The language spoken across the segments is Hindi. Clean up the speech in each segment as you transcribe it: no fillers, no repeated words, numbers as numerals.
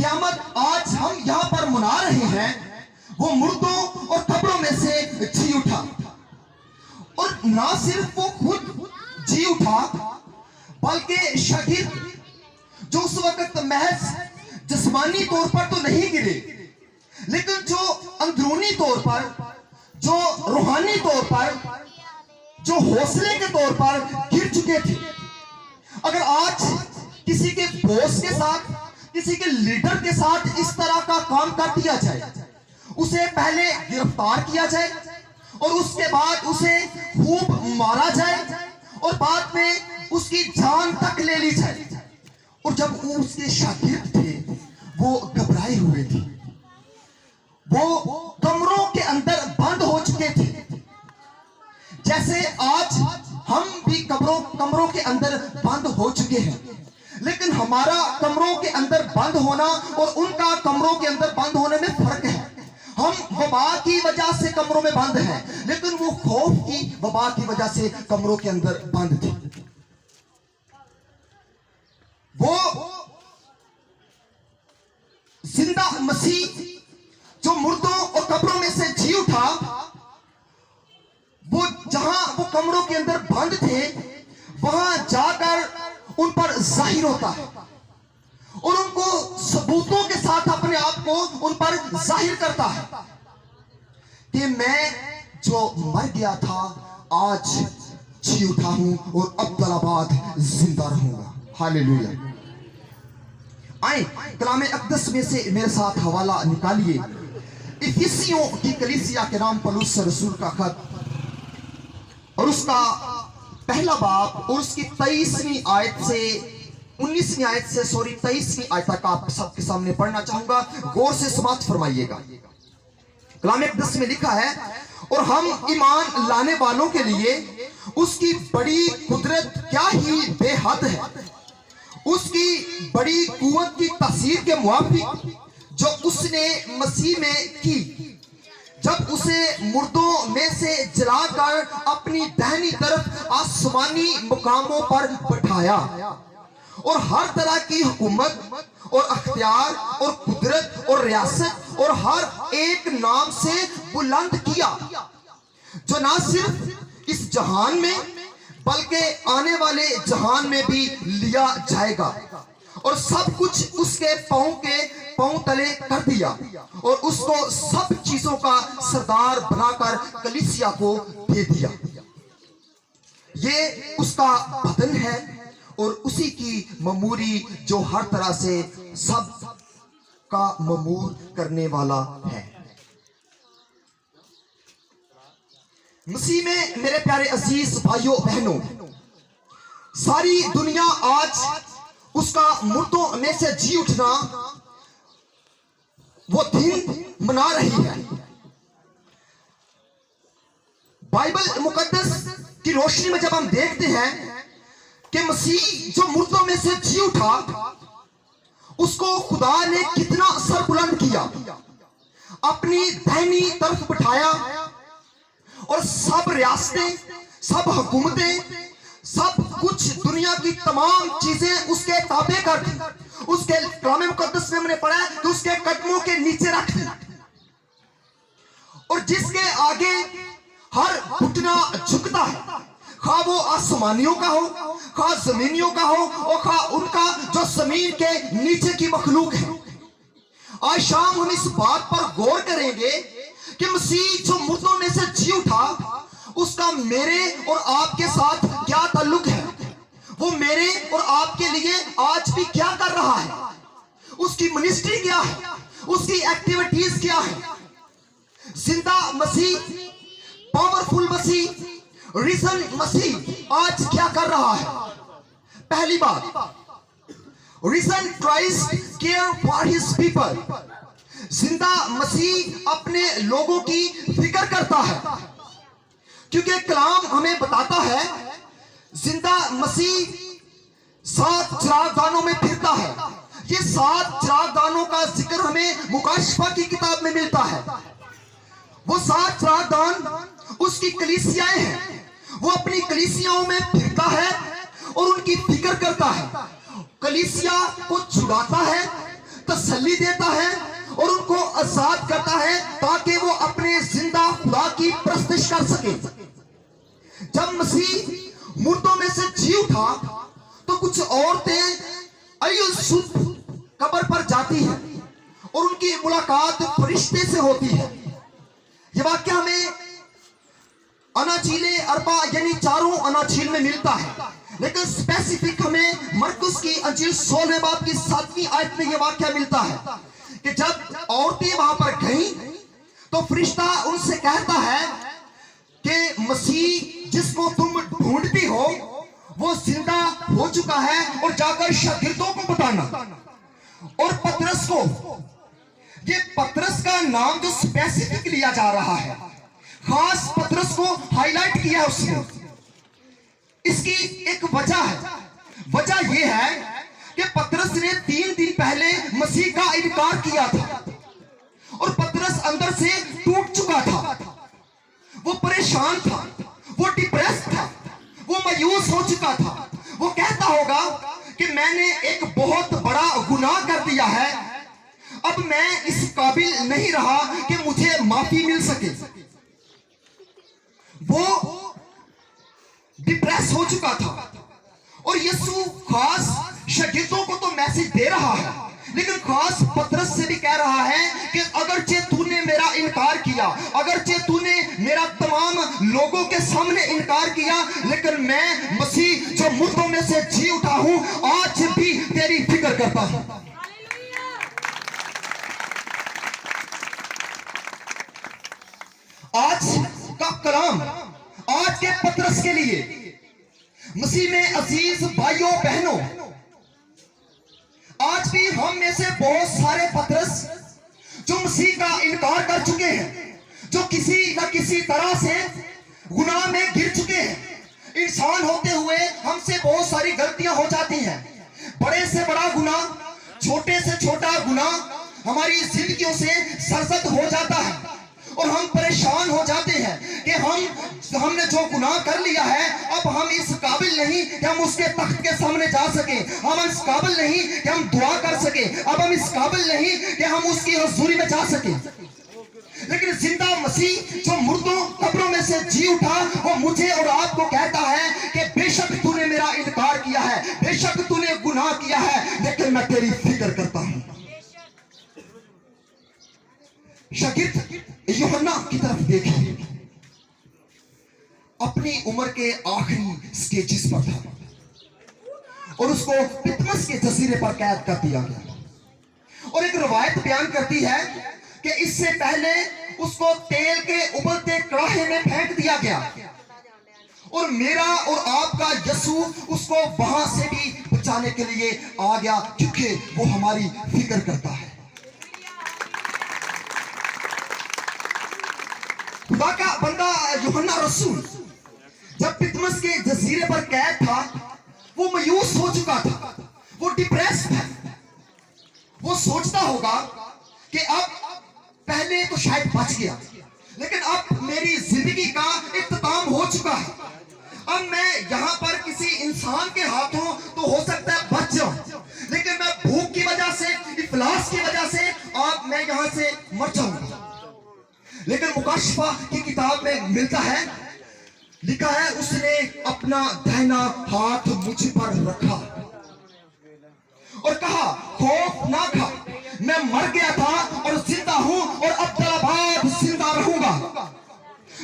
क़यामत आज हम यहाँ पर मना रहे हैं, वो मुर्दों और कब्रों में से जी उठा। और ना सिर्फ वो खुद जी उठा, बल्कि शागिर्द जो उस वक्त महज जिस्मानी तौर पर तो नहीं गिरे, लेकिन जो अंदरूनी तौर पर, जो रूहानी तौर पर, जो हौसले के तौर पर गिर चुके थे। अगर आज किसी के बॉस के साथ, किसी के लीडर के साथ इस तरह का काम कर दिया जाए, उसे पहले गिरफ्तार किया जाए और उसके बाद उसे खूब मारा जाए और बाद में उसकी जान तक ले ली जाए, और जब वो उसके शागिर्द थे वो घबराए हुए थे, वो कमरों के अंदर बंद हो चुके थे, जैसे आज हम भी कमरों के अंदर बंद हो चुके हैं। लेकिन हमारा कमरों के अंदर बंद होना और उनका कमरों के अंदर बंद होने में फर्क है। हम वबा की वजह से कमरों में बंद हैं, लेकिन वो खौफ की वबा की वजह से कमरों के अंदर बंद थे। वो जिंदा मसीह जो मुर्दों और कब्रों में से जी उठा, वो जहां वो कमरों के अंदर बंद थे, वहां जाकर उन पर जाहिर होता है और उनको सबूतों के साथ अपने आप को उन पर जाहिर करता है कि मैं जो मर गया था आज जी उठा हूं और अब्दुल्लाबाद जिंदा रहूंगा। हालेलुया। आए कलाम अक़दस में से मेरे साथ हवाला निकालिए, इफिसियों की कलीसिया के नाम पौलुस रसूल का खत और उसका पहला बाब और उसकी 23वीं आयत से 19वीं आयत से 23वीं आयत तक आप सबके सामने पढ़ना चाहूंगा। गौर से समाप्त फरमाइएगा। कलाम अक़दस में लिखा है, और हम ईमान लाने वालों के लिए उसकी बड़ी कुदरत क्या ही बेहद है, उसकी बड़ी कुव्वत की तासीर के मुआफिक जो उसने मसीह में की, जब उसे मुर्दों में से जलाकर अपनी दाहिनी तरफ आसमानी मुकामों पर बैठाया और हर तरह की हुकूमत और अख्तियार और कुदरत और रियासत और हर एक नाम से बुलंद किया, जो ना सिर्फ इस जहान में बल्कि आने वाले जहान में भी लिया जाएगा, और सब कुछ उसके पांव तले कर दिया और उसको सब चीजों का सरदार बनाकर कलीसिया को दे दिया। ये उसका बदन है और उसी की ममूरी जो हर तरह से सब का ममूर करने वाला है। मसीह में मेरे प्यारे अजीज भाइयों बहनों, सारी दुनिया आज उसका मुर्दों में से जी उठना वो दिन मना रही है। बाइबल मुकद्दस की रोशनी में जब हम देखते हैं कि मसीह जो मुर्दों में से जी उठा, उसको खुदा ने कितना सर बुलंद किया, अपनी दाहिनी तरफ बिठाया और सब रियासतें, सब हुकूमतें, सब कुछ दुनिया की तमाम चीजें उसके ताबे कर दी। उसके कलाम मुकद्दस में हमने पढ़ा कि उसके कदमों के नीचे रख दी, और जिसके आगे हर घुटना झुकता है, खा वो आसमानियों का हो, खा जमीनियों का हो, और खा उनका जो जमीन के नीचे की मखलूक है। आज शाम हम इस बात पर गौर करेंगे कि मसीह जो मुर्दों में से जी उठा, उसका मेरे और आपके साथ क्या ताल्लुक है, वो मेरे और आपके लिए आज भी क्या कर रहा है, उसकी मिनिस्ट्री क्या है, उसकी एक्टिविटीज क्या है। जिंदा मसीह, पावरफुल मसीह, रिसन मसीह आज क्या कर रहा है। पहली बात, risen Christ care for his people. जिंदा मसीह अपने लोगों की फिक्र करता है, क्योंकि कलाम हमें बताता है जिंदा मसीह 7 चिरागदानों में फिरता है। ये 7 चिरागदानों का जिक्र हमें मुकाशफा की किताब में मिलता है। वो 7 चिरागदान उसकी कलीसियाएं हैं। वो अपनी कलीसियाओं में फिरता है और उनकी फिक्र करता है, कलीसिया को छुड़ाता है, तसल्ली देता है और उनको आजाद करता है ताकि वो अपने जिंदा खुदा की परस्तिश कर सके। जब मसीह मुर्दों में से जी उठा तो कुछ औरतें अय्युसूफ कब्र पर जाती हैं और उनकी मुलाकात फरिश्ते से होती है। यह वाक्य हमें अनाचीले अरबा यानी चारों अनाचील में मिलता है, लेकिन स्पेसिफिक हमें मरकुस की अंजील 16वें बाब की 7वीं आयत में यह वाक्य मिलता है कि जब औरतें वहां पर गईं तो फरिश्ता उनसे कहता है कि मसीह जिसको तुम ढूंढती हो वो जिंदा हो चुका है और जाकर शागिर्दों को बताना। और पतरस को, ये पतरस का नाम जो स्पेसिफिक लिया जा रहा है, खास पतरस को हाईलाइट किया उसने। इसकी एक वजह है। वजह यह है कि पतरस ने 3 दिन पहले मसीह का इनकार किया था और पतरस अंदर से टूट चुका था। वो परेशान था, वो डिप्रेस था, वो मायूस हो चुका था। वो कहता होगा कि मैंने एक बहुत बड़ा गुनाह कर दिया है, अब मैं इस काबिल नहीं रहा कि मुझे माफी मिल सके। वो डिप्रेस हो चुका था और यीशु खास शागिर्दों को तो मैसेज दे रहा है, लेकिन खास पतरस से भी कह रहा है कि अगरचे तूने मेरा इनकार किया, अगरचे तूने मेरा तमाम लोगों के सामने इनकार किया, लेकिन मैं मसीह जो मुर्दों में से जी उठा हूं आज भी तेरी फिक्र करता हूं। आज का कलाम आज के पतरस के लिए, मसीह में अजीज भाइयों बहनों, आज भी हम में से बहुत सारे पतरस जो मसीह का इनकार कर चुके हैं, जो किसी न किसी तरह से गुनाह में गिर चुके हैं। इंसान होते हुए हमसे बहुत सारी गलतियां हो जाती हैं। बड़े से बड़ा गुनाह, छोटे से छोटा गुनाह हमारी जिंदगियों से सरजद हो जाता है और हम परेशान हो जाते हैं कि हमने जो गुनाह कर लिया है, अब हम इस काबिल नहीं कि हम उसके तख्त के सामने जा सके, हम इस काबिल नहीं कि हम दुआ कर सके, अब हम इस काबिल नहीं कि हम उसकी हुजूरी में जा सके। लेकिन जिंदा मसीह जो मुर्दों कब्रों में से जी उठा, वो मुझे और आपको कहता है कि बेशक तूने मेरा इनकार किया है, बेशक तूने गुनाह किया है, लेकिन मैं तेरी फिक्र करता हूं। शागिर्द यूहन्ना की तरफ देखिए, अपनी उम्र के आखिरी स्टेजेस पर था और उसको पितमस के जजीरे पर कैद कर दिया गया। और एक रवायत बयान करती है कि इससे पहले उसको तेल के उबलते कड़ाहे में फेंक दिया गया और मेरा और आपका यीशु उसको वहां से भी बचाने के लिए आ गया, क्योंकि वो हमारी फिक्र करता है। खुदा का बंदा यूहन्ना रसूल जब पितमस के जजीरे पर कैद था, वो मायूस हो चुका था, वो डिप्रेस था। वो सोचता होगा कि अब पहले तो शायद बच गया, लेकिन अब मेरी जिंदगी का इख्तिताम हो चुका है। अब मैं यहां पर किसी इंसान के हाथों तो हो सकता है बच जाऊं, लेकिन मैं भूख की वजह से, इफलास की वजह से अब मैं यहां से मर जाऊंगा। लेकिन मुकाशफा की किताब में मिलता है, लिखा है उसने अपना दाहिना हाथ मुझ पर रखा और कहा खौफ ना खा, मैं मर गया था और जिंदा हूं और अब दराबाद जिंदा रहूंगा।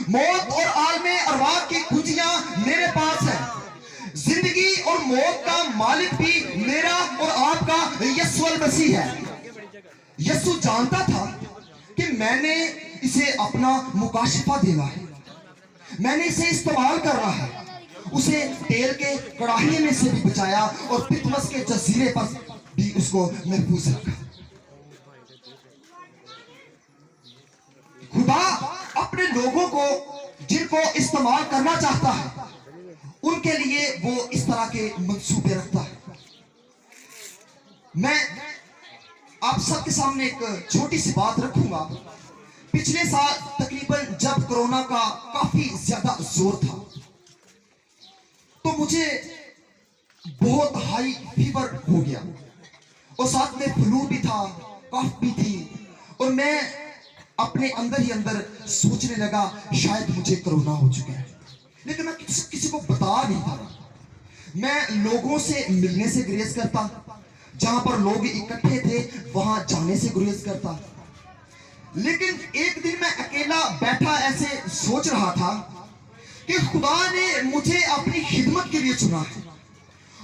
मौत और आलमे अरवाह की कुंजियां मेरे पास है। जिंदगी और मौत का मालिक भी मेरा और आपका यीशु मसीह है। यीशु जानता था कि मैंने इसे अपना मुकाशफा देना है, मैंने इसे इस्तेमाल करना है। उसे तेल के कड़ाही में से भी बचाया और पितमस के जजीरे पर भी उसको महफूज रखा। खुदा अपने लोगों को जिनको इस्तेमाल करना चाहता है, उनके लिए वो इस तरह के मंसूबे रखता है। मैं आप सबके सामने एक छोटी सी बात रखूंगा। पिछले साल तकरीबन जब कोरोना का काफी ज्यादा जोर था, तो मुझे बहुत हाई फीवर हो गया और साथ में फ्लू भी था कफ भी थी और मैं अपने अंदर ही अंदर सोचने लगा शायद मुझे कोरोना हो चुका है, लेकिन मैं किसी को बता नहीं था। मैं लोगों से मिलने से गुरेज करता, जहां पर लोग इकट्ठे थे वहां जाने से गुरेज करता। लेकिन एक दिन मैं अकेला बैठा ऐसे सोच रहा था कि खुदा ने मुझे अपनी खिदमत के लिए चुना है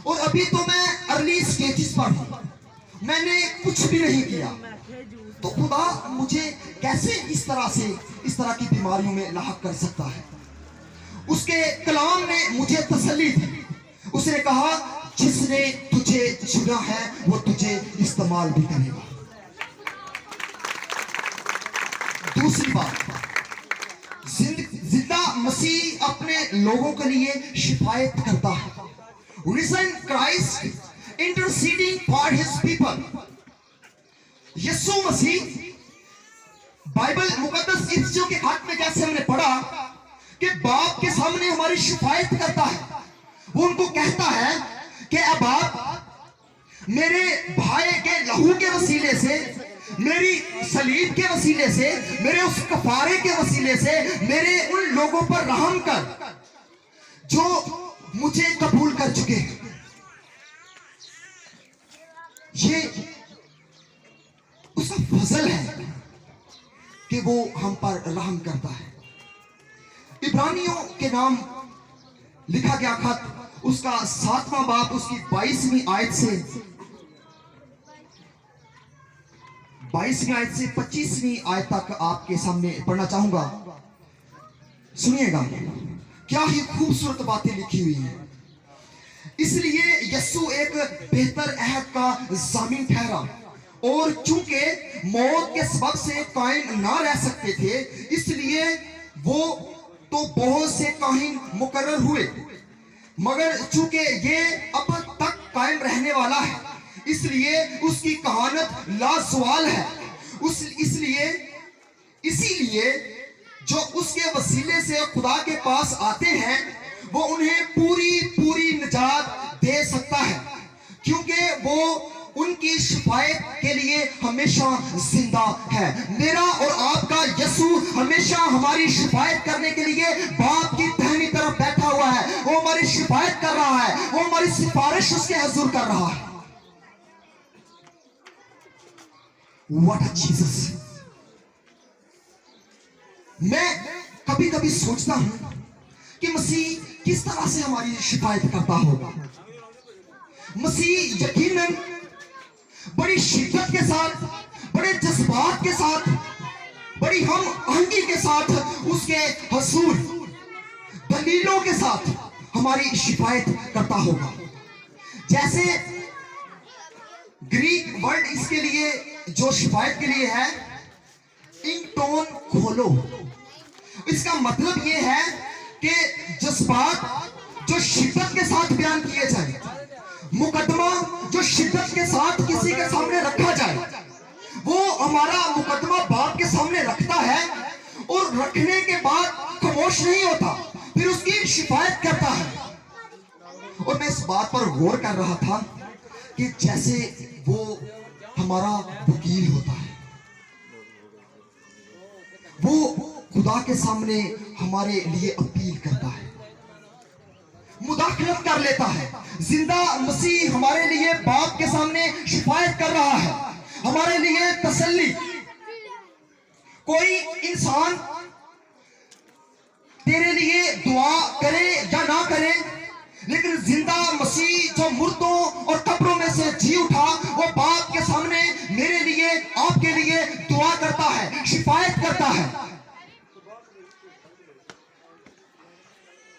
और अभी तो मैं अर्ली स्टेजेस पर हूं, मैंने कुछ भी नहीं किया, तो खुदा मुझे कैसे इस तरह की बीमारियों में लाहक कर सकता है। उसके कलाम ने मुझे तसल्ली दी। उसने कहा जिसने तुझे चुना है वो तुझे इस्तेमाल भी करेगा। दूसरी बात, जिंदा मसीह अपने लोगों के लिए शिफायत करता है। Risen Christ interceding for his people। यीशु मसीह बाइबल मुकद्दस इफ्सियों के खत में जैसे हमने पढ़ा कि बाप के सामने हमारी शिफायत करता है। वो उनको कहता है कि अब आप मेरे भाई के लहू के वसीले से, मेरी सलीब के वसीले से, मेरे उस कफारे के वसीले से मेरे उन लोगों पर रहम कर जो मुझे कबूल कर चुके हैं। ये उसका फजल है कि वो हम पर रहम करता है। इब्रानियों के नाम लिखा गया खत, उसका 7वां बाब, उसकी 22वीं आयत से 25वीं आयत तक आपके सामने पढ़ना चाहूंगा। सुनिएगा, क्या ही खूबसूरत बातें लिखी हुई हैं। इसलिए यीशु एक बेहतर अहद का जामीन ठहरा और चूंकि मौत के सबब से कायम ना रह सकते थे, इसलिए वो तो बहुत से काहिन मुकर्रर हुए, मगर चूंकि ये अब तक कायम रहने वाला है, इसलिए उसकी कहानत लाजवाल है। इसीलिए जो उसके वसीले से खुदा के पास आते हैं वो उन्हें पूरी निजात दे सकता है, क्योंकि वो उनकी शिफायत के लिए हमेशा जिंदा है। मेरा और आपका यीशु हमेशा हमारी शिफायत करने के लिए बाप की दाहिनी तरफ बैठा हुआ है। वो हमारी शिफायत कर रहा है, वो हमारी सिफारिश उसके हुजूर कर रहा है। What a Jesus! मैं कभी कभी सोचता हूं कि मसीह किस तरह से हमारी शिफायत करता होगा। मसीह यकीनन बड़ी शिद्दत के साथ, बड़े जज्बात के साथ, बड़ी हम आहंगी के साथ उसके हुजूर दलीलों के साथ हमारी शिफायत करता होगा। जैसे ग्रीक वर्ड इसके लिए जो शिफायत के लिए है, इंटोन खोलो। इसका मतलब यह है कि जज्बात जो शिद्दत के साथ बयान किए जाए, मुकदमा जो शिद्दत के साथ किसी के सामने रखा जाए, वो हमारा मुकदमा बाप के सामने रखता है और रखने के बाद खामोश नहीं होता, फिर उसकी शिफायत करता है। और मैं इस बात पर गौर कर रहा था कि जैसे वो हमारा वकील होता है, वो खुदा के सामने हमारे लिए अपील करता है, मुदाखलत कर लेता है। जिंदा मसीह हमारे लिए बाप के सामने शिफायत कर रहा है, हमारे लिए तसल्ली। कोई इंसान तेरे लिए दुआ करे या ना करे, लेकिन जिंदा मसीह जो मुर्दों और कब्रों में से जी उठा, वो बाप के सामने मेरे लिए, आपके लिए दुआ करता है, शिफायत करता है।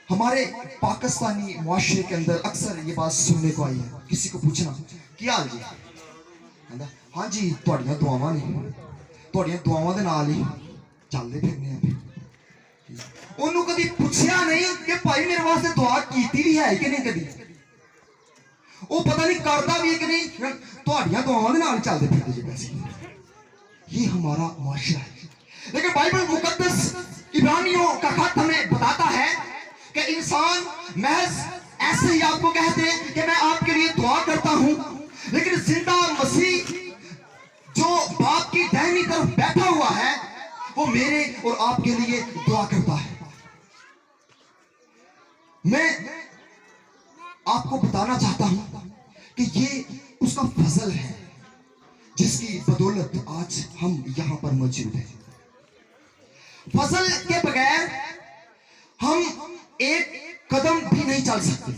हमारे पाकिस्तानी मुआशरे के अंदर अक्सर ये बात सुनने को आई है, किसी को पूछना क्या हाल जी, कहता हाँ जी तुहाड़ियां दुआवां ने, तुहाड़ियां दुआवां दे नाल ही चलदे फिरने आ। ਉਹਨੂੰ कभी पूछया नहीं कि भाई मेरे वास्ते दुआ कीती भी है कि नहीं, कभी वो पता नहीं करता भी है कि नहीं, तुहाड़ियां दुआवां दे नाल चलदे फिरदे जी पैसे। ये हमारा मुआशरा है। लेकिन बाइबल मुकद्दस इब्रानियों का खत हमें बताता है कि इंसान महज ऐसे ही आपको कहते कि मैं आपके लिए दुआ करता हूं, लेकिन जिंदा मसीह जो दाहिनी तरफ बैठा हुआ है वो मेरे और आपके लिए दुआ करता है। मैं आपको बताना चाहता हूं कि ये उसका फजल है जिसकी बदौलत आज हम यहां पर मौजूद हैं। फजल के बगैर हम एक कदम भी नहीं चल सकते।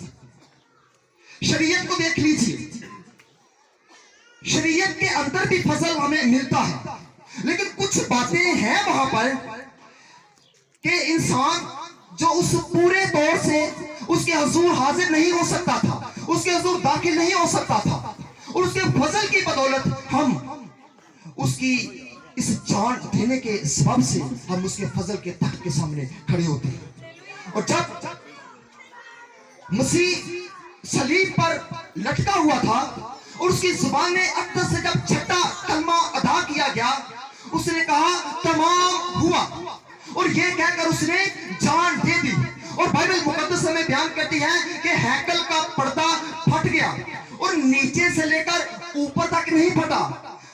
शरीयत को देख लीजिए, शरीयत के अंदर भी फजल हमें मिलता है, लेकिन कुछ बातें हैं वहां पर कि इंसान जो उस पूरे दौर से उसके हुजूर हाजिर नहीं हो सकता था, उसके हुजूर दाखिल नहीं हो सकता था, और उसके फजल की बदौलत हम उसकी इस जान देने के सबब से हम उसके फजल के तख्त के सामने खड़े होते हैं। और जब मसीह सलीब पर लटका हुआ था और उसकी जुबान में अक्सर से जब छठा कलमा अदा किया गया, उसने कहा तमाम हुआ, और ये कहकर उसने जान दे दी। और बाइबल मुकद्दस में बयान करती है कि हैकल का पर्दा फट गया, और नीचे से लेकर ऊपर तक नहीं फटा,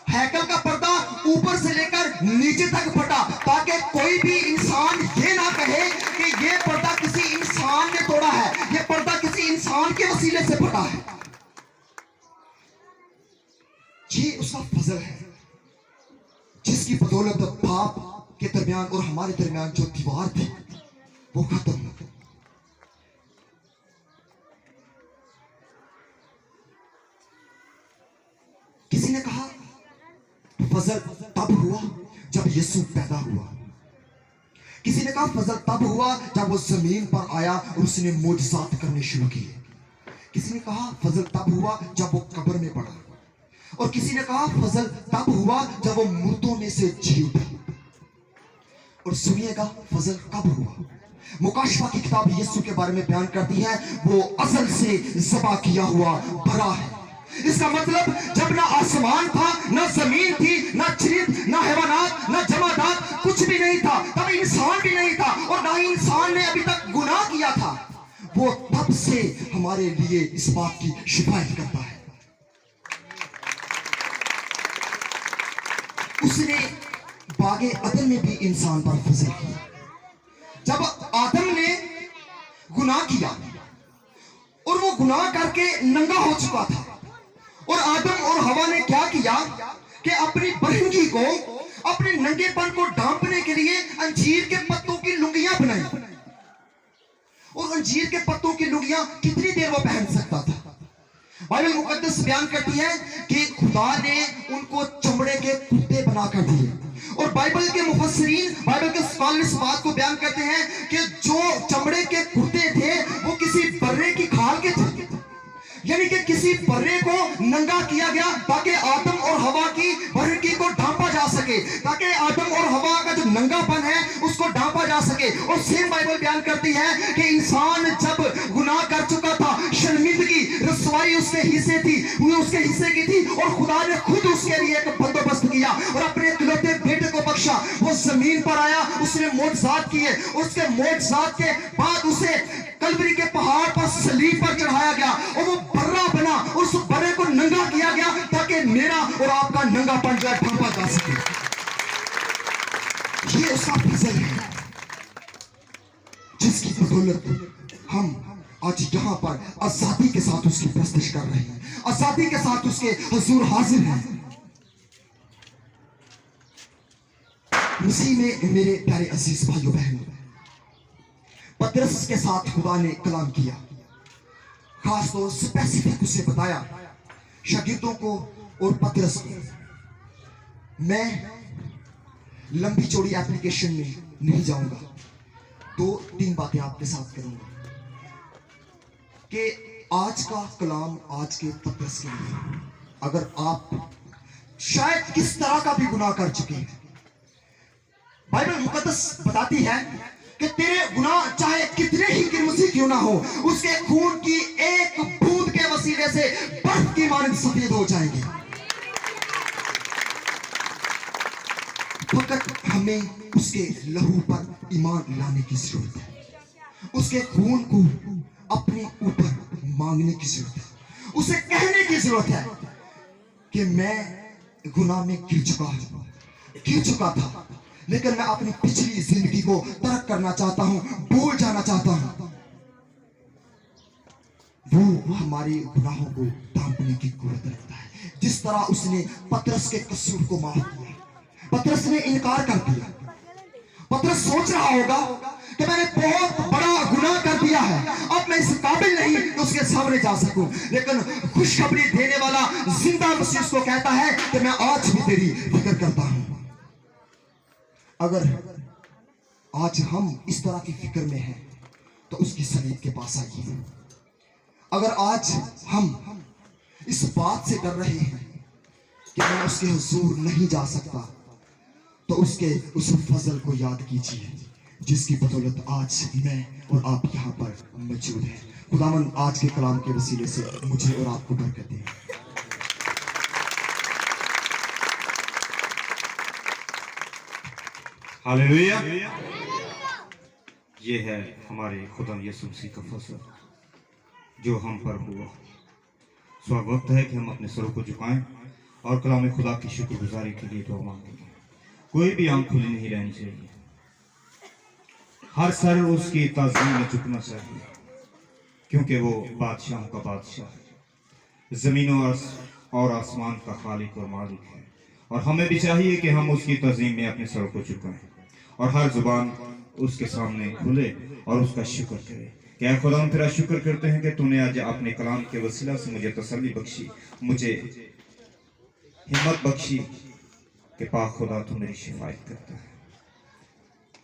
हैकल का पर्दा ऊपर से लेकर नीचे तक फटा, ताकि कोई भी इंसान ये ना कहे कि ये पर्दा किसी इंसान ने तोड़ा है, ये पर्दा किसी इंसान के वसीले से फटा है। ये उसका फजल है जिसकी बदौलत बाप के दरमियान और हमारे दरमियान जो दीवार थी वो खत्म हो गई। किसी ने कहा फजल तब हुआ जब यीशु पैदा हुआ। किसी ने कहा फजल तब हुआ जब वो जमीन पर आया और उसने मोजज़ात करने शुरू किए। किसी ने कहा फजल तब हुआ जब वो कब्र में पड़ा, और किसी ने कहा फजल तब हुआ जब वो मुर्दों में से जी उठा। और सुनिएगा फजल कब हुआ। मुकाशफा की किताब यीशु के बारे में बयान करती है वो अज़ल से ज़बा किया हुआ बरा है। इसका मतलब जब ना आसमान था, ना जमीन थी, ना चिरिंद, ना हैवानात, ना जमादात, कुछ भी नहीं था, तब इंसान भी नहीं था, और ना ही इंसान ने अभी तक गुनाह किया था। वो तब से हमारे लिए इस बात की शिफायत करता है। उसने बागे अदन में भी इंसान पर फजल किया। जब आदम ने गुनाह किया और वो गुनाह करके नंगा हो चुका था, और आदम और हवा ने क्या किया कि अपनी बरहंगी को, अपने नंगेपन को ढांपने के लिए अंजीर के पत्तों की लुंगियां बनाई। और अंजीर के पत्तों की लुंगियां कितनी देर वो पहन सकता था? बाइबल मुकद्दस बयान करती है कि खुदा ने उनको चमड़े के कुर्ते बनाकर दिए। और बाइबल के मुफस्सिरीन, बाइबल के स्कॉलर इस बात को बयान करते हैं कि जो चमड़े के कुर्ते थे वो किसी बर्रे की खाल के थे, यानी कि किसी बर्रे को नंगा किया गया ताकि आदम और हवा की बरहगी को ढांपा जा सके, ताकि आदम और हवा का जो नंगापन है उसको ढांपा जा सके। और सेम बाइबल बयान करती है कि इंसान जब गुनाह कर चुका था, शर्मिंदगी, रसवाई उसके हिस्से थी, वो उसके हिस्से की थी, और खुदा ने खुद उसके लिए एक बंदोबस्त किया और अपने इकलौते बेटे को बख्शा। वो जमीन पर आया, उसने मोजज़ात किए, उसके मोजज़ात के बाद उसे कलवरी के पहाड़ पर सलीब पर चढ़ाया गया, और वो बर्रा बना, उस बर्रे को नंगा किया गया ताकि मेरा और आपका नंगापन जो है ढांपा जा सके। ये उसका फजल है जिसकी बदौलत हम आज यहाँ पर आजादी के साथ उसकी प्रस्तुत कर रहे हैं, आजादी के साथ उसके हुजूर हाजिर हैं। मसीह में मेरे प्यारे अजीज भाइयों बहनों, पतरस के साथ खुदा ने कलाम किया, खास तौर स्पेसिफिक उसे बताया शागिर्दों को और पतरस को। मैं लंबी चौड़ी एप्लीकेशन में नहीं जाऊंगा, 2-3 बातें आपके साथ करूंगा कि आज का कलाम आज के पतरस के लिए, अगर आप शायद किस तरह का भी गुनाह कर चुके हैं, बाइबल मुकद्दस बताती है कि तेरे गुनाह चाहे कितने ही गिरमसी क्यों ना हो, उसके खून की एक बूंद के वसीले से बर्फ की मानद सफेद हो जाएंगे। फकत हमें उसके लहू पर ईमान लाने की जरूरत है, उसके खून को अपने ऊपर मांगने की जरूरत है, उसे कहने की जरूरत है कि मैं गुनाह में गिर चुका हूं, खींच चुका था, लेकिन मैं अपनी पिछली जिंदगी को तर्क करना चाहता हूं, भूल जाना चाहता हूं। वो हमारे गुनाहों को ढांपने की कुव्वत रखता है। जिस तरह उसने पतरस के कसूर को माफ किया, पतरस ने इनकार कर दिया। पतरस सोच रहा होगा कि मैंने बहुत बड़ा गुनाह कर दिया है, अब मैं इस काबिल नहीं कि उसके सामने जा सकूं। लेकिन खुशखबरी देने वाला जिंदा मसीह उसको कहता है कि मैं आज भी तेरी फिक्र करता हूं। अगर आज हम इस तरह की फिक्र में हैं तो उसकी सलीब के पास आइए। अगर आज हम इस बात से डर रहे हैं कि मैं उसके हुजूर नहीं जा सकता, तो उसके उस फजल को याद कीजिए जिसकी बदौलत आज मैं और आप यहाँ पर मौजूद हैं। खुदावंद आज के कलाम के वसीले से मुझे और आपको बरकत दे। हालेलुया। ये है हमारे खुदा यीशु मसीह का फजल जो हम पर हुआ। सो अब वक्त है कि हम अपने सरों को झुकाएं और कलाम खुदा की शुक्रगुजारी के लिए दुआ मांगें। कोई भी आंख खुली नहीं रहनी चाहिए, हर सर उसकी ताज़ीम में झुकना चाहिए, क्योंकि वो बादशाह का बादशाह है, ज़मीनों और आसमान का खालिक और मालिक है। और हमें भी चाहिए कि हम उसकी ताज़ीम में अपने सरों को झुकाएं और हर जुबान उसके सामने खुले और उसका शुक्र करे। क्या खुदा हम तेरा शुक्र करते हैं कि तूने आज अपने कलाम के वसीला से मुझे तसल्ली बख्शी, मुझे हिम्मत बख्शी कि पाक खुदा तू मेरी शिफायत करता है।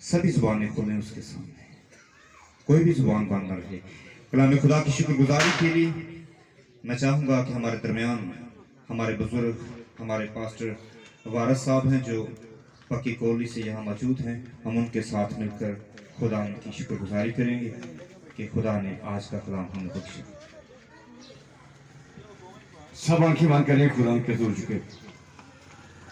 सभी जुबानें खोलें उसके सामने, कोई भी जुबान बंद न रहे। कलाम खुदा की शुक्रगुजारी के लिए मैं चाहूँगा कि हमारे दरमियान हमारे बुजुर्ग, हमारे पास्टर वारस साहब हैं जो पक्की कोली से यहाँ मौजूद हैं, हम उनके साथ मिलकर खुदा की शुक्रगुजारी करेंगे कि खुदा ने आज का कलाम हमें बख्शा। सब आंखें बंद करें, खुदा के हुजूर झुके।